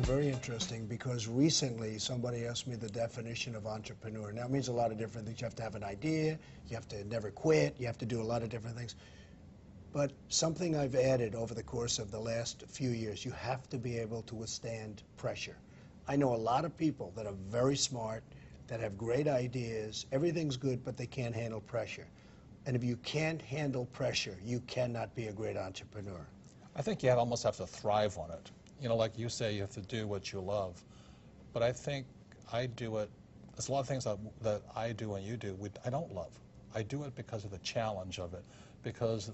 very interesting because recently somebody asked me the definition of entrepreneur. Now, it means a lot of different things. You have to have an idea, you have to never quit, you have to do a lot of different things. But something I've added over the course of the last few years, you have to be able to withstand pressure. I know a lot of people that are very smart, that have great ideas, everything's good, but they can't handle pressure. And if you can't handle pressure, you cannot be a great entrepreneur. I think you almost have to thrive on it. You know, like you say, you have to do what you love. But I think I do it, there's a lot of things that I do and you do, I don't love. I do it because of the challenge of it. Because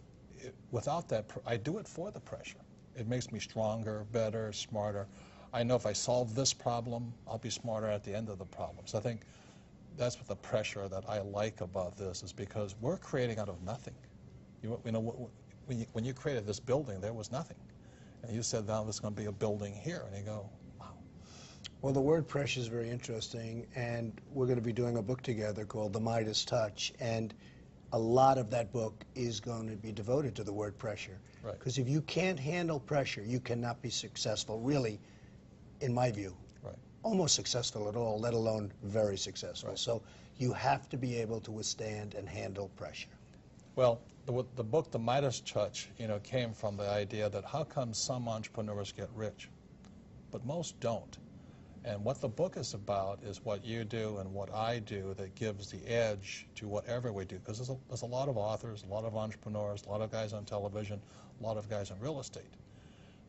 without that, I do it for the pressure. It makes me stronger, better, smarter. I know if I solve this problem, I'll be smarter at the end of the problem. So I think that's what the pressure that I like about this is because we're creating out of nothing. You know, when you created this building, there was nothing. And you said, now there's going to be a building here. And you go, wow. Well, the word pressure is very interesting, and we're going to be doing a book together called The Midas Touch, and a lot of that book is going to be devoted to the word pressure. Right. Because if you can't handle pressure, you cannot be successful, really, in my view. Right. Almost successful at all, let alone very successful. Right. So you have to be able to withstand and handle pressure. Well, the book, The Midas Touch, you know, came from the idea that how come some entrepreneurs get rich, but most don't. And what the book is about is what you do and what I do that gives the edge to whatever we do. Because there's a lot of authors, a lot of entrepreneurs, a lot of guys on television, a lot of guys in real estate.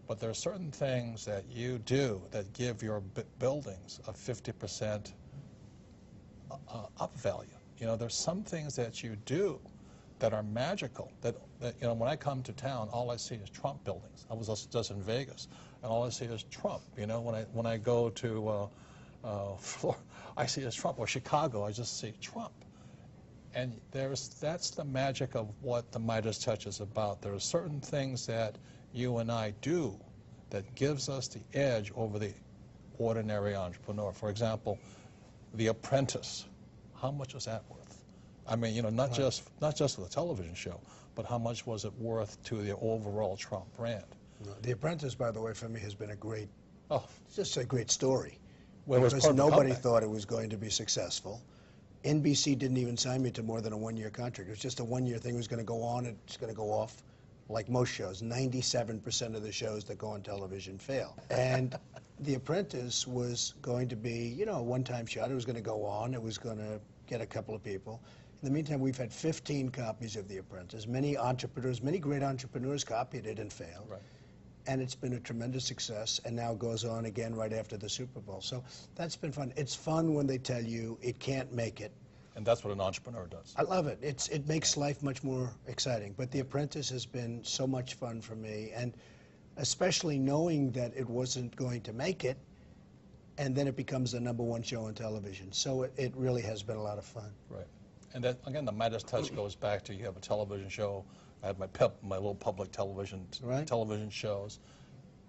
But there are certain things that you do that give your buildings a 50% up value. You know, there's some things that you do that are magical, that you know, when I come to town, all I see is Trump buildings. I was just in Vegas, and all I see is Trump. You know, when I go to Florida, I see it's Trump, or Chicago, I just see Trump. And that's the magic of what the Midas Touch is about. There are certain things that you and I do that gives us the edge over the ordinary entrepreneur. For example, The Apprentice. How much is that worth? I mean, you know, not just for the television show, but how much was it worth to the overall Trump brand? No, The Apprentice, by the way, for me has been a great, oh, it's just a great story. Well, because nobody thought it was going to be successful. NBC didn't even sign me to more than a one-year contract. It was just a one-year thing. It was going to go on, it's going to go off. Like most shows, 97% of the shows that go on television fail. And The Apprentice was going to be, you know, a one-time shot. It was going to go on. It was going to get a couple of people. In the meantime, we've had 15 copies of The Apprentice. Many entrepreneurs, many great entrepreneurs copied it and failed. Right. And it's been a tremendous success, and now goes on again right after the Super Bowl. So that's been fun. It's fun when they tell you it can't make it. And that's what an entrepreneur does. I love it. It makes life much more exciting. But The Apprentice has been so much fun for me, and especially knowing that it wasn't going to make it, and then it becomes the #1 show on television. So it really has been a lot of fun. Right. And then, again, the Midas Touch goes back to you have a television show. I have my little public television shows.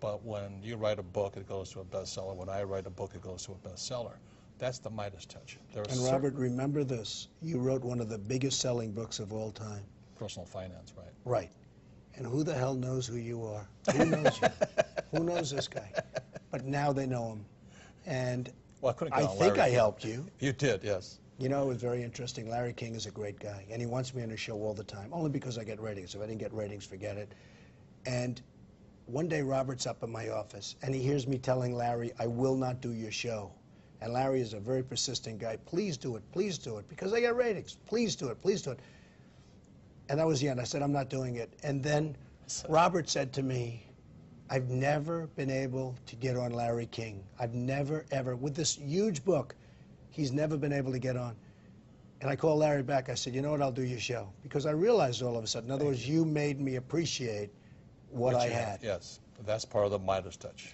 But when you write a book, it goes to a bestseller. When I write a book, it goes to a bestseller. That's the Midas Touch. And Robert, remember this. You wrote one of the biggest selling books of all time. Personal finance, right? Right. And who the hell knows who you are? Who knows you? Who knows this guy? But now they know him. And well, I think I helped you. You did, yes. You know, it was very interesting. Larry King is a great guy, and he wants me on his show all the time, only because I get ratings. If I didn't get ratings, forget it. And one day, Robert's up in my office, and he hears me telling Larry, I will not do your show. And Larry is a very persistent guy. Please do it, because I get ratings. Please do it, please do it. And that was the end. I said, I'm not doing it. And then Robert said to me, I've never been able to get on Larry King. I've never, ever, with this huge book, he's never been able to get on. And I called Larry back. I said, you know what, I'll do your show. Because I realized all of a sudden, in other words, you made me appreciate what I had. Yes, that's part of the Midas Touch.